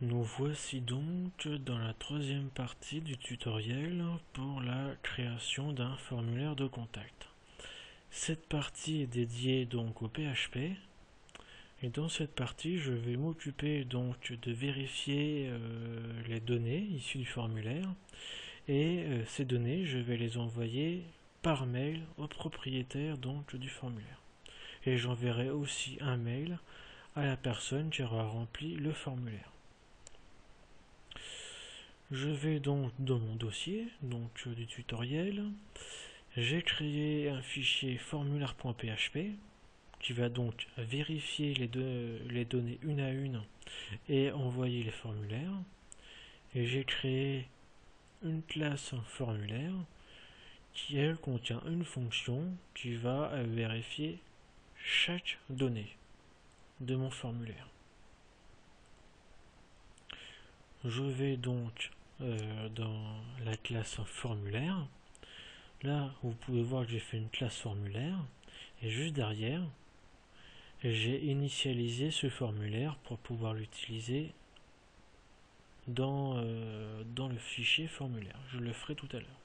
Nous voici donc dans la troisième partie du tutoriel pour la création d'un formulaire de contact. Cette partie est dédiée donc au PHP et dans cette partie je vais m'occuper donc de vérifier les données issues du formulaire et ces données je vais les envoyer par mail au propriétaire donc du formulaire. Et j'enverrai aussi un mail à la personne qui aura rempli le formulaire. Je vais donc dans mon dossier du tutoriel. J'ai créé un fichier formulaire.php qui va donc vérifier les données une à une et envoyer les formulaires. Et j'ai créé une classe formulaire qui elle contient une fonction qui va vérifier chaque donnée de mon formulaire. Je vais donc dans la classe formulaire. Là, vous pouvez voir que j'ai fait une classe formulaire et juste derrière, j'ai initialisé ce formulaire pour pouvoir l'utiliser dans le fichier formulaire. Je le ferai tout à l'heure.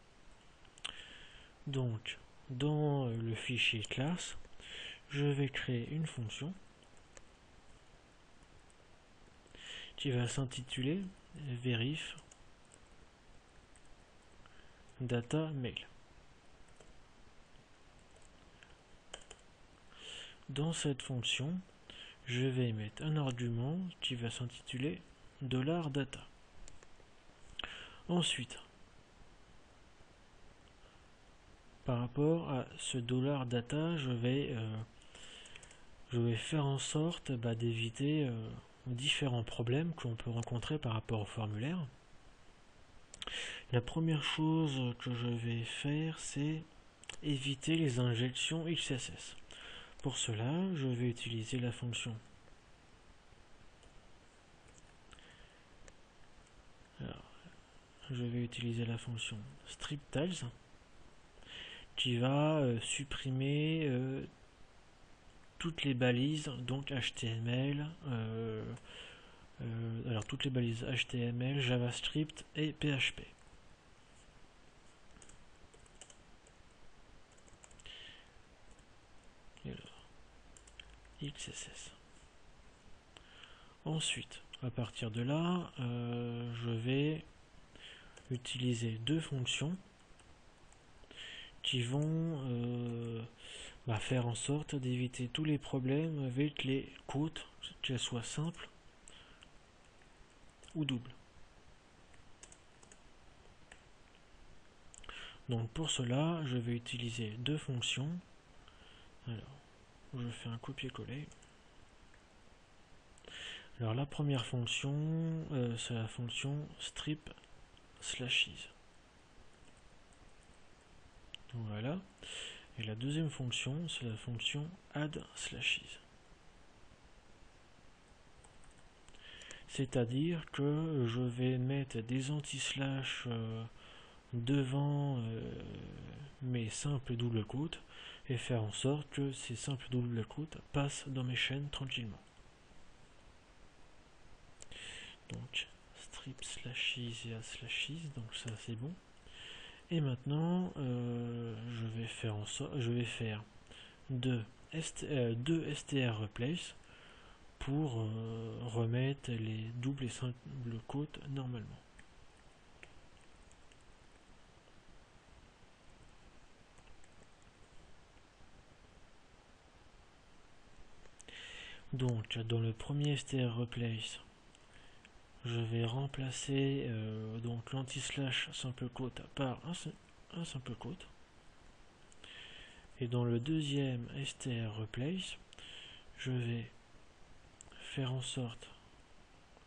Donc, dans le fichier classe, je vais créer une fonction qui va s'intituler verif data mail. Dans cette fonction, je vais mettre un argument qui va s'intituler $data. Ensuite, par rapport à ce $data, je vais faire en sorte d'éviter différents problèmes que l'on peut rencontrer par rapport au formulaire. La première chose que je vais faire, c'est éviter les injections XSS. Pour cela, je vais utiliser la fonction striptiles qui va supprimer toutes les balises donc HTML, toutes les balises HTML, JavaScript et PHP. Et alors, XSS. Ensuite, à partir de là, je vais utiliser deux fonctions qui vont faire en sorte d'éviter tous les problèmes avec les quotes, qu'elles soient simples ou doubles. Donc pour cela, je vais utiliser deux fonctions. Alors, je fais un copier-coller. Alors la première fonction, c'est la fonction strip/is. Voilà. Et la deuxième fonction, c'est la fonction add/is. C'est-à-dire que je vais mettre des anti-slash devant mes simples double quotes et faire en sorte que ces simples double quotes passent dans mes chaînes tranquillement. Donc strip/is et add/is, donc ça c'est bon. Et maintenant je vais faire deux str replace pour remettre les doubles et simples quotes normalement. Donc dans le premier str replace, je vais remplacer donc l'anti-slash simple quote par un simple quote. Et dans le deuxième str replace, je vais faire en sorte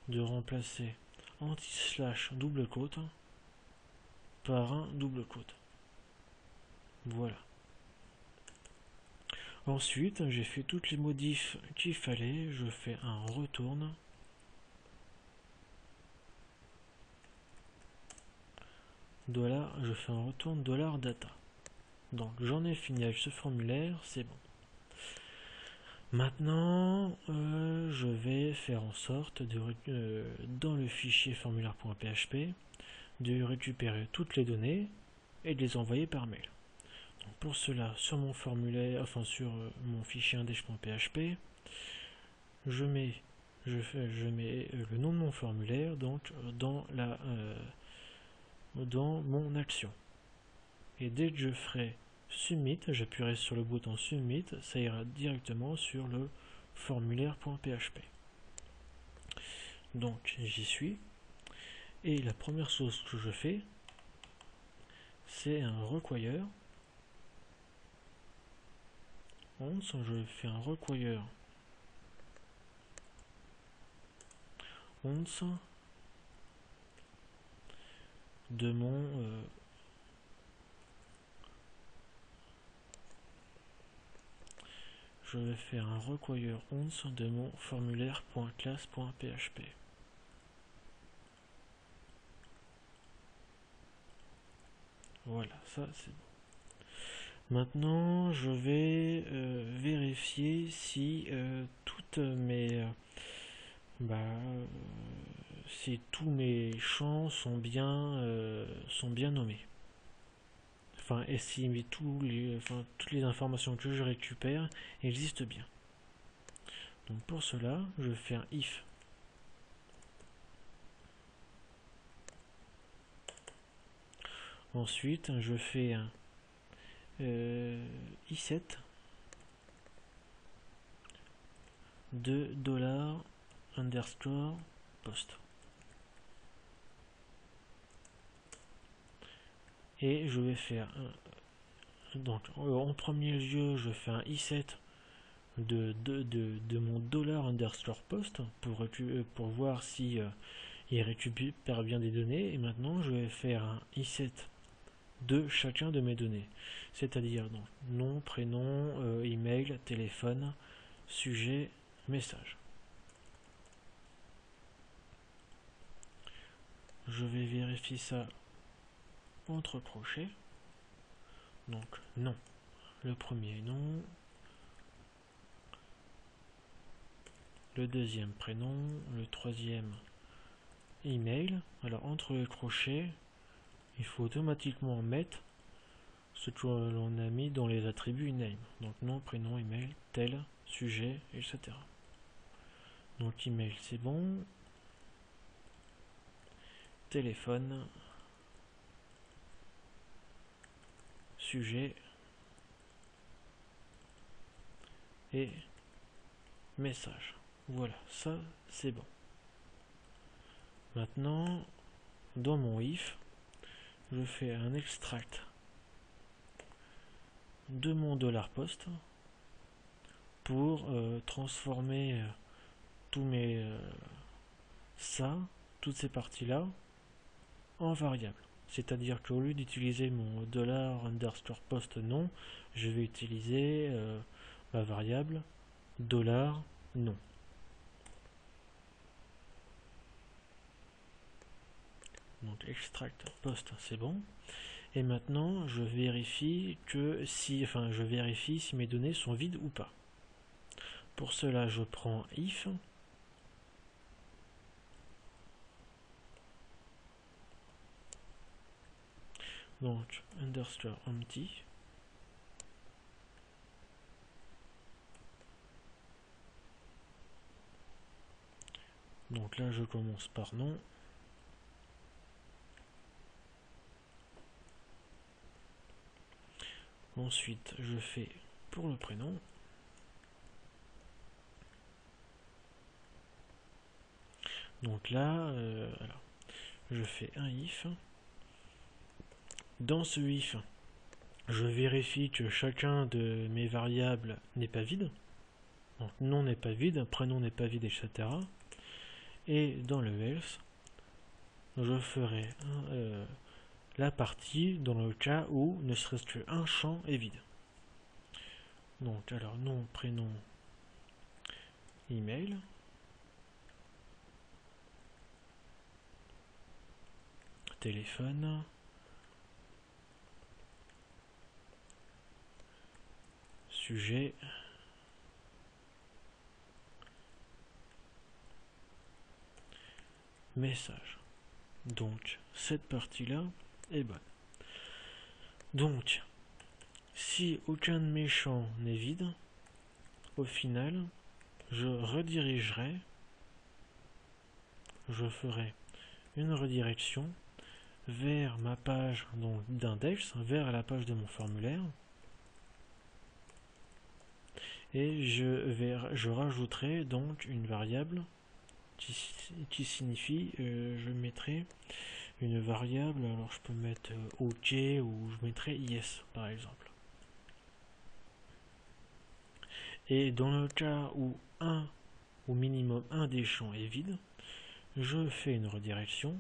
de remplacer anti-slash double quote par un double quote. Voilà. Ensuite, j'ai fait toutes les modifs qu'il fallait. Je fais un retourne. Je fais un retourne $data. Donc j'en ai fini avec ce formulaire, c'est bon. Maintenant, je vais faire en sorte dans le fichier formulaire.php de récupérer toutes les données et de les envoyer par mail. Donc pour cela, sur mon formulaire, enfin sur mon fichier index.php, je mets le nom de mon formulaire donc dans mon action. Et dès que je ferai Submit, j'appuierai sur le bouton Submit, ça ira directement sur le formulaire.php. Donc j'y suis. Et la première chose que je fais, c'est un require. Je fais un require once de mon je vais faire un require once de mon formulaire.class.php. Voilà, ça c'est bon. Maintenant, je vais vérifier si si tous mes champs sont bien nommés. Enfin, et si toutes les informations que je récupère existent bien. Donc pour cela, je fais un if. Ensuite, je fais un i7 de $_post. Et je vais faire donc en premier lieu, je fais un i7 de mon $_post pour voir si il récupère bien des données. Et maintenant, je vais faire un i7 de chacun de mes données, c'est-à-dire donc nom, prénom, email, téléphone, sujet, message. Je vais vérifier ça entre crochets. Donc nom, le premier nom, le deuxième prénom, le troisième email. Alors entre les crochets, il faut automatiquement mettre ce que l'on a mis dans les attributs name. Donc nom, prénom, email, tel, sujet, etc. Donc email c'est bon. Téléphone, sujet et message. Voilà, ça c'est bon. Maintenant, dans mon if, je fais un extract de mon $post pour transformer toutes ces parties-là en variables. C'est-à-dire qu'au lieu d'utiliser mon $_post nom, je vais utiliser ma variable $nom. Donc extract post c'est bon. Et maintenant je vérifie si mes données sont vides ou pas. Pour cela je prends if donc _empty donc là je commence par nom. Ensuite, je fais pour le prénom. Donc là, je fais un if. Dans ce if, je vérifie que chacun de mes variables n'est pas vide. Donc nom n'est pas vide, prénom n'est pas vide, etc. Et dans le else, je ferai la partie dans le cas où ne serait-ce qu'un champ est vide. Donc alors nom, prénom, email. Téléphone. Sujet. message. Donc cette partie-là est bonne. Donc si aucun de mes champs n'est vide, au final, je redirigerai, je ferai une redirection vers ma page d'index, vers la page de mon formulaire, et je rajouterai donc une variable qui signifie, je mettrai une variable, alors je peux mettre OK ou je mettrai yes par exemple. Et dans le cas où au minimum un des champs est vide, je fais une redirection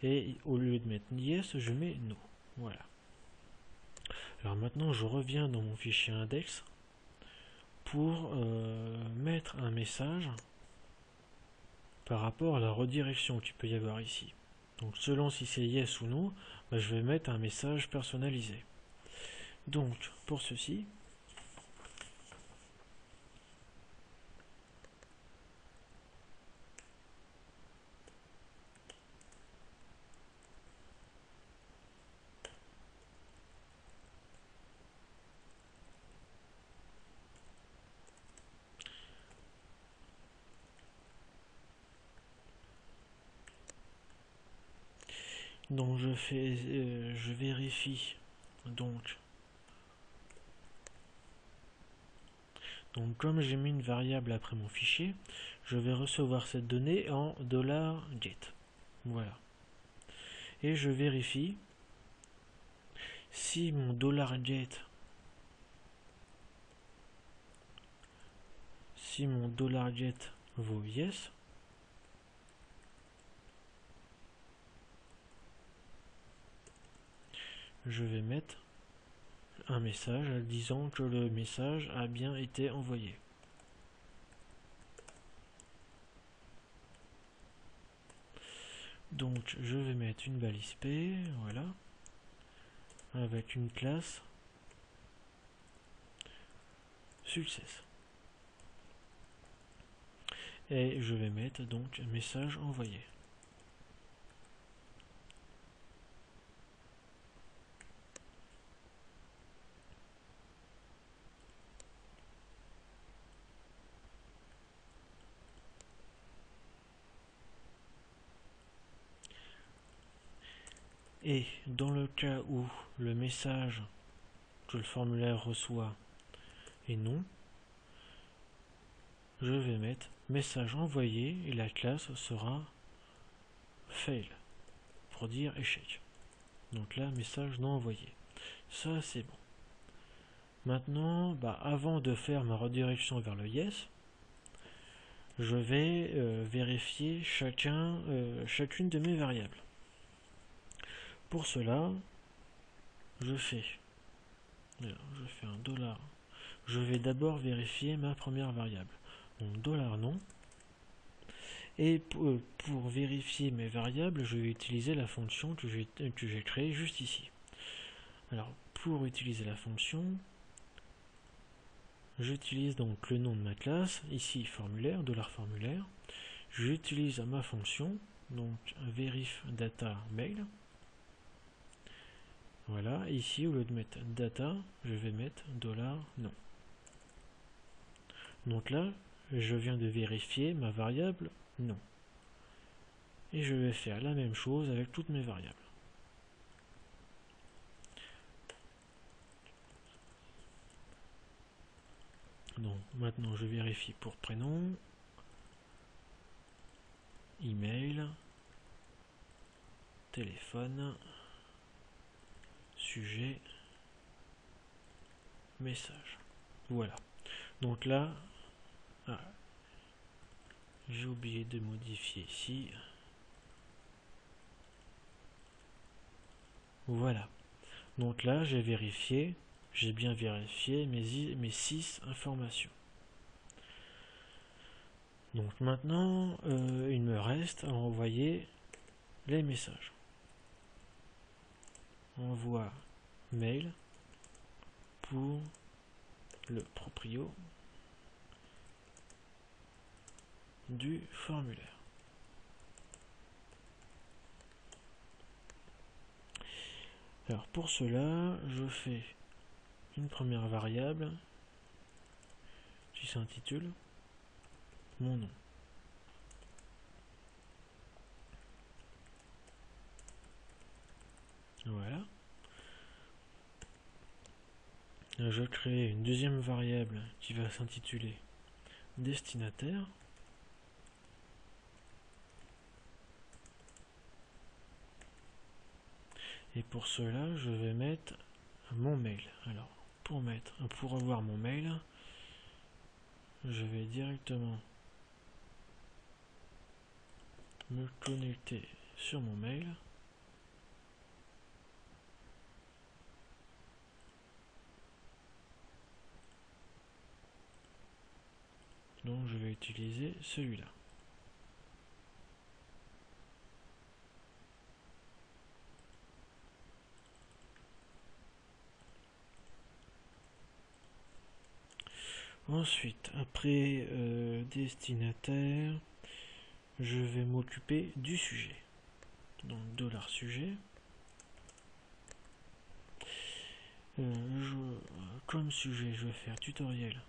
et au lieu de mettre yes, je mets no. Voilà. Alors maintenant, je reviens dans mon fichier index pour mettre un message par rapport à la redirection qu'il peut y avoir ici. Donc selon si c'est yes ou no, je vais mettre un message personnalisé. Donc pour ceci, donc je vérifie donc comme j'ai mis une variable après mon fichier, je vais recevoir cette donnée en $get. Voilà. Et je vérifie si mon $get vaut yes, je vais mettre un message disant que le message a bien été envoyé. Donc je vais mettre une balise P, voilà, avec une classe success. Et je vais mettre donc message envoyé. Et dans le cas où le message que le formulaire reçoit est non, je vais mettre message envoyé et la classe sera fail pour dire échec. Donc là, message non envoyé. Ça, c'est bon. Maintenant, avant de faire ma redirection vers le yes, je vais vérifier chacune de mes variables. Pour cela, je fais un dollar. Je vais d'abord vérifier ma première variable. Donc $non. Et pour vérifier mes variables, je vais utiliser la fonction que j'ai créée juste ici. Alors, pour utiliser la fonction, j'utilise donc le nom de ma classe, ici formulaire, $formulaire. J'utilise ma fonction, donc verif data mail. Voilà, ici au lieu de mettre data, je vais mettre $non. Donc là, je viens de vérifier ma variable non. Et je vais faire la même chose avec toutes mes variables. Donc maintenant je vérifie pour prénom, email, téléphone, sujet, message. Voilà. Donc là, j'ai oublié de modifier ici. Voilà. Donc là, j'ai bien vérifié mes 6 informations. Donc maintenant, il me reste à envoyer les messages. Envoie mail pour le proprio du formulaire. Alors pour cela, je fais une première variable qui s'intitule mon nom. Voilà. Je crée une deuxième variable qui va s'intituler destinataire. Et pour cela, je vais mettre mon mail. Alors, pour avoir mon mail, je vais directement me connecter sur mon mail. Donc je vais utiliser celui-là. Ensuite, après destinataire, je vais m'occuper du sujet. Donc $sujet. Comme sujet, je vais faire tutoriel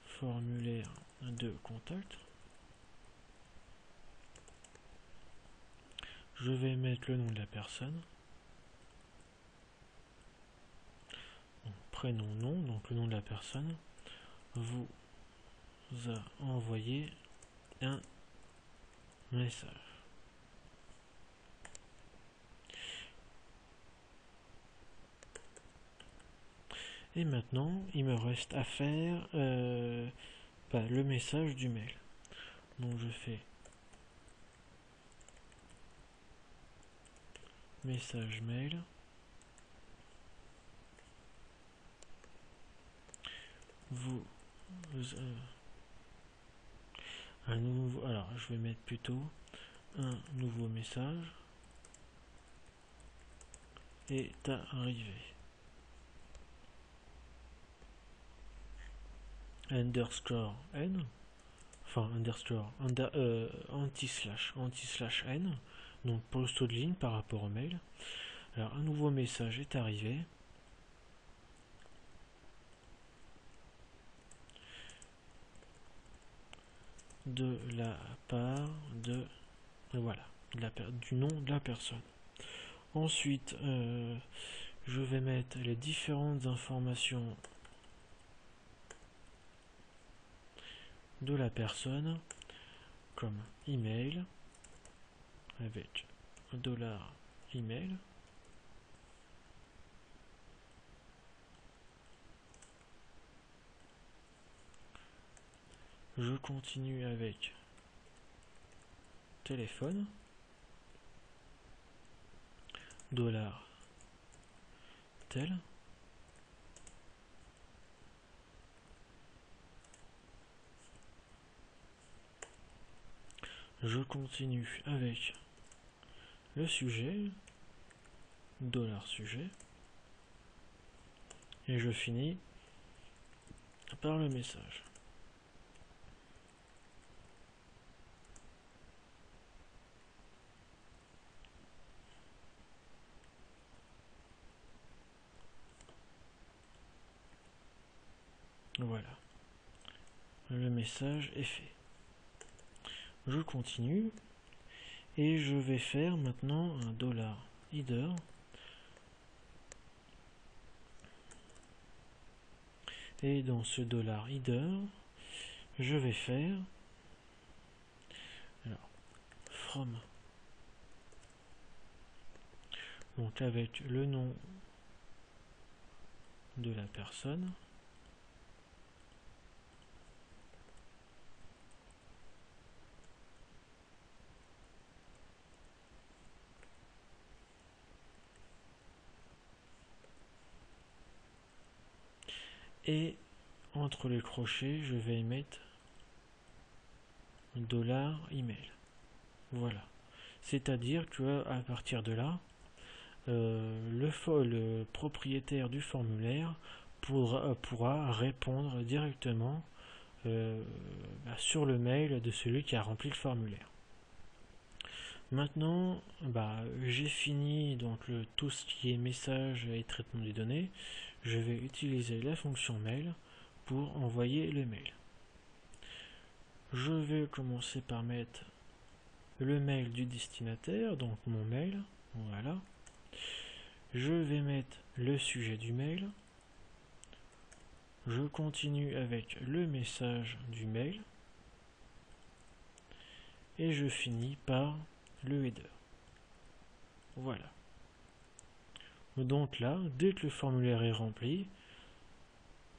formulaire de contact. Je vais mettre le nom de la personne. Donc, prénom, nom, donc le nom de la personne vous a envoyé un message. Et maintenant, il me reste à faire le message du mail. Donc je fais message mail. Un nouveau. Alors je vais mettre plutôt un nouveau message est arrivé. Underscore n, enfin underscore anti-slash n, donc pour le saut de ligne par rapport au mail. Alors un nouveau message est arrivé. De la part de voilà du nom de la personne. Ensuite, je vais mettre les différentes informations de la personne comme email avec $email. Je continue avec téléphone, $tel. Je continue avec le sujet, $sujet. Et je finis par le message. Voilà. Le message est fait. Je continue et je vais faire maintenant un $header. Et dans ce $header, je vais faire from, donc avec le nom de la personne, et entre les crochets je vais mettre $email. Voilà, c'est à dire que à partir de là le propriétaire du formulaire pourra répondre directement sur le mail de celui qui a rempli le formulaire. Maintenant, j'ai fini donc tout ce qui est message et traitement des données. Je vais utiliser la fonction mail pour envoyer le mail. Je vais commencer par mettre le mail du destinataire, donc mon mail, voilà. Je vais mettre le sujet du mail. Je continue avec le message du mail. Et je finis par le header. Voilà. Donc là, dès que le formulaire est rempli,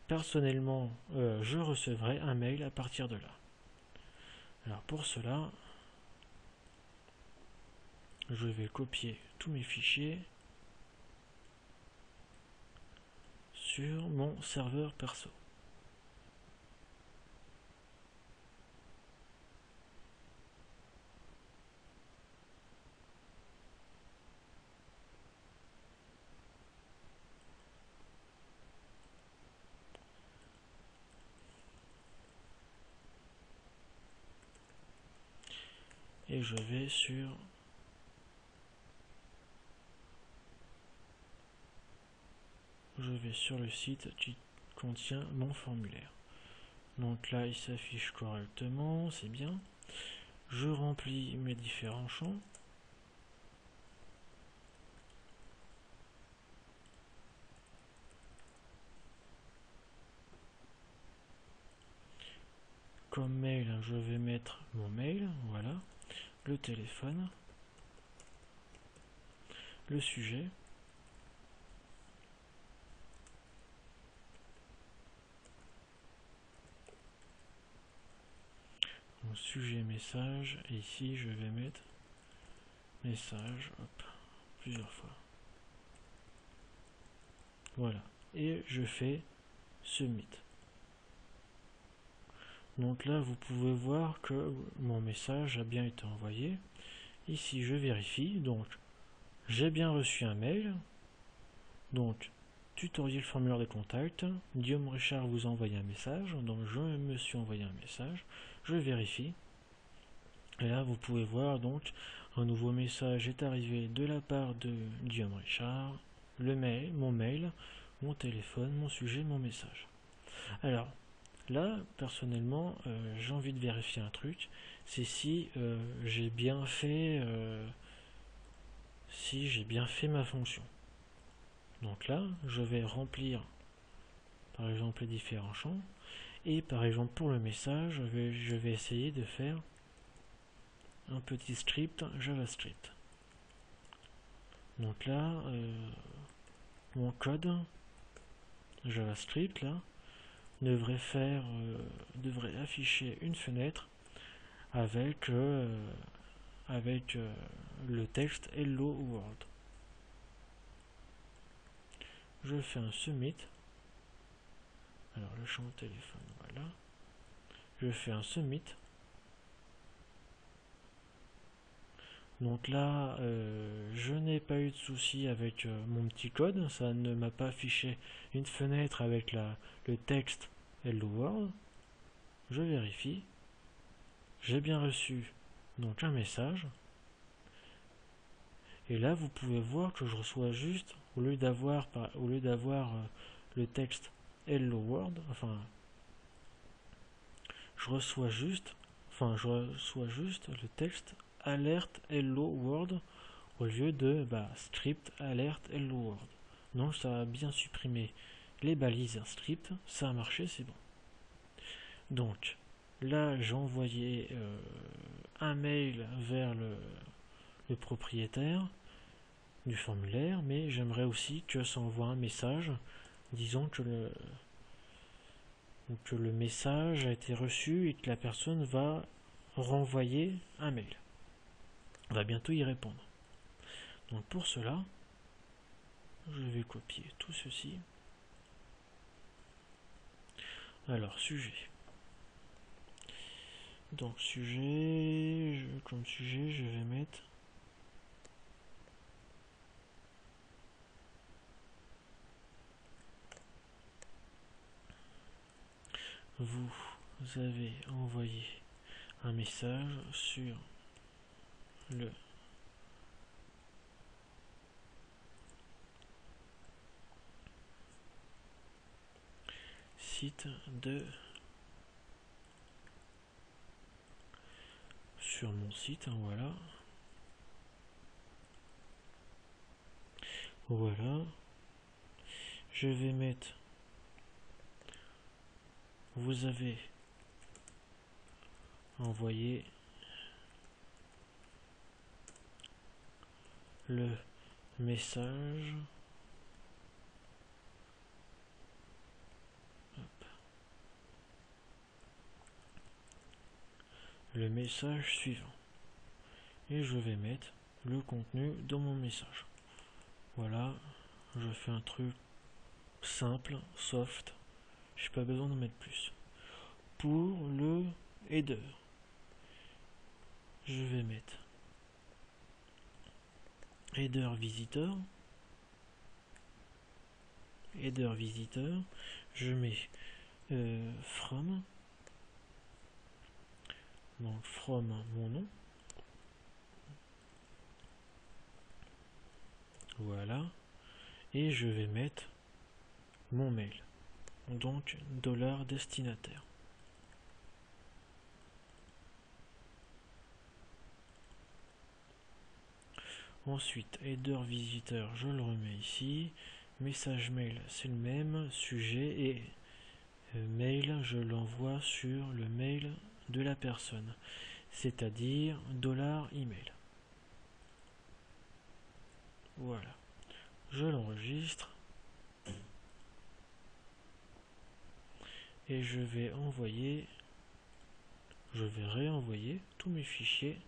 personnellement, je recevrai un mail à partir de là. Alors pour cela, je vais copier tous mes fichiers sur mon serveur perso. Et je vais sur le site qui contient mon formulaire. Donc là, il s'affiche correctement, c'est bien. Je remplis mes différents champs. Comme mail, je vais mettre mon mail, voilà, le téléphone, le sujet, mon sujet message, et ici je vais mettre message, hop, plusieurs fois. Voilà, et je fais submit. Donc là, vous pouvez voir que mon message a bien été envoyé. Ici, je vérifie, donc j'ai bien reçu un mail. Donc, tutoriel formulaire de contact, Guillaume Richard vous a envoyé un message, donc je me suis envoyé un message, je vérifie. Et là, vous pouvez voir donc un nouveau message est arrivé de la part de Guillaume Richard, le mail, mon téléphone, mon sujet, mon message. Alors, là, personnellement, j'ai envie de vérifier un truc, c'est si j'ai bien fait ma fonction. Donc là, je vais remplir par exemple les différents champs, et par exemple pour le message, je vais essayer de faire un petit script JavaScript. Donc là, mon code JavaScript là devrait afficher une fenêtre avec le texte Hello World. Je fais un submit. Alors le champ téléphone, voilà. Je fais un submit. Donc là, je n'ai pas eu de souci avec mon petit code. Ça ne m'a pas affiché une fenêtre avec le texte Hello World. Je vérifie. J'ai bien reçu donc un message. Et là, vous pouvez voir que je reçois juste, au lieu d'avoir le texte Hello World, je reçois juste le texte Alert Hello World au lieu de script Alert Hello World. Donc ça a bien supprimé les balises script, ça a marché, c'est bon. Donc là, j'ai envoyé un mail vers le propriétaire du formulaire, mais j'aimerais aussi que ça envoie un message disant que le message a été reçu et que la personne va renvoyer un mail. On va bientôt y répondre. Donc pour cela, je vais copier tout ceci. Alors sujet. Donc comme sujet, je vais mettre vous avez envoyé un message sur le site voilà. Voilà. Je vais mettre, vous avez envoyé le message. Hop. Le message suivant. Et je vais mettre le contenu de mon message. Voilà, je fais un truc simple, soft. J'ai pas besoin de mettre plus. Pour le header, je vais mettre header visitor. Header visitor, je mets from, donc from mon nom. Voilà, et je vais mettre mon mail, donc $destinataire. Ensuite, header visiteur, je le remets ici. Message mail, c'est le même. Sujet et mail, je l'envoie sur le mail de la personne, c'est-à-dire $email. Voilà, je l'enregistre et je vais réenvoyer tous mes fichiers .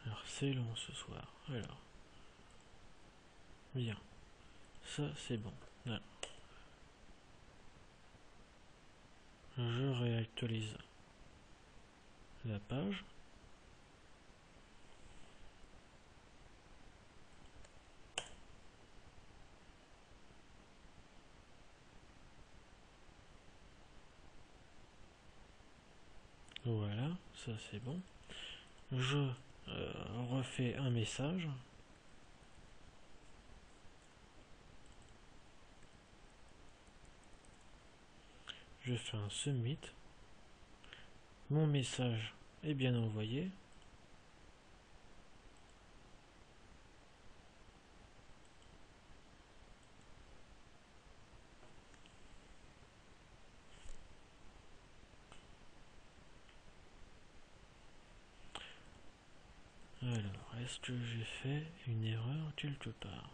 Alors c'est long ce soir. Alors, bien, ça c'est bon. Voilà. Je réactualise la page. Voilà, ça c'est bon. Je refais un message. Je fais un submit. Mon message est bien envoyé. Alors, est-ce que j'ai fait une erreur quelque part?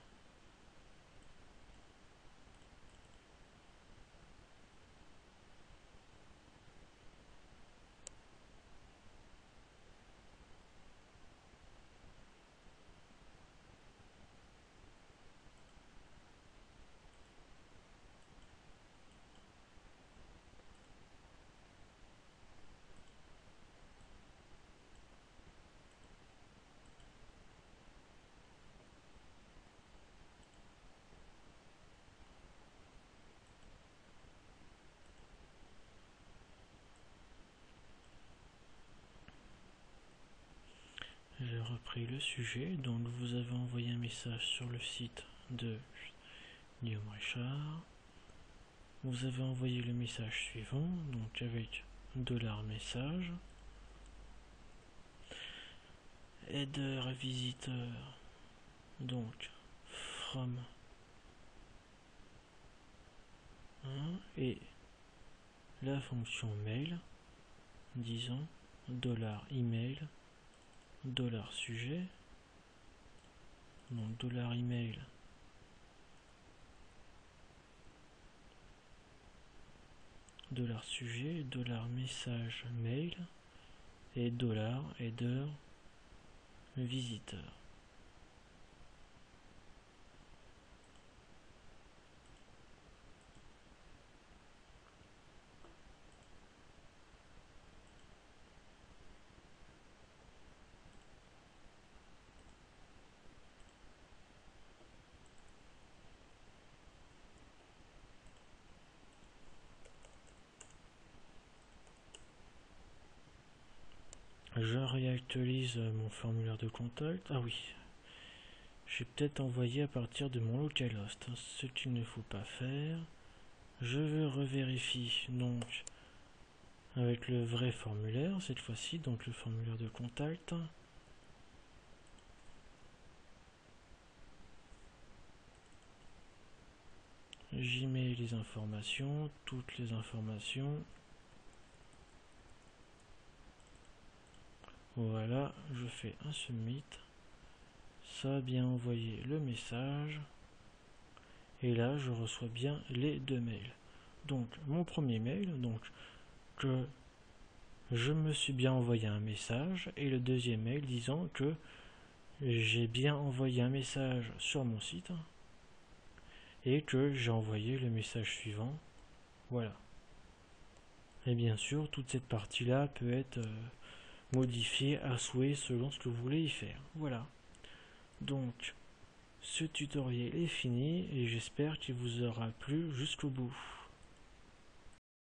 J'ai repris le sujet, donc vous avez envoyé un message sur le site de Guillaume Richard. Vous avez envoyé le message suivant, donc avec $message, header visiteur, donc from 1, et la fonction mail, disons $email, $sujet, donc $email, $sujet, $message mail, et $header visiteur. Je réactualise mon formulaire de contact. Ah oui, j'ai peut-être envoyé à partir de mon localhost, ce qu'il ne faut pas faire. Je revérifie donc avec le vrai formulaire cette fois-ci, donc le formulaire de contact. J'y mets les informations, toutes les informations. Voilà, je fais un submit. Ça a bien envoyé le message. Et là, je reçois bien les deux mails. Donc, mon premier mail, donc que je me suis bien envoyé un message, et le deuxième mail disant que j'ai bien envoyé un message sur mon site et que j'ai envoyé le message suivant. Voilà. Et bien sûr, toute cette partie-là peut être modifiée à souhait selon ce que vous voulez y faire. Voilà. Donc, ce tutoriel est fini et j'espère qu'il vous aura plu jusqu'au bout.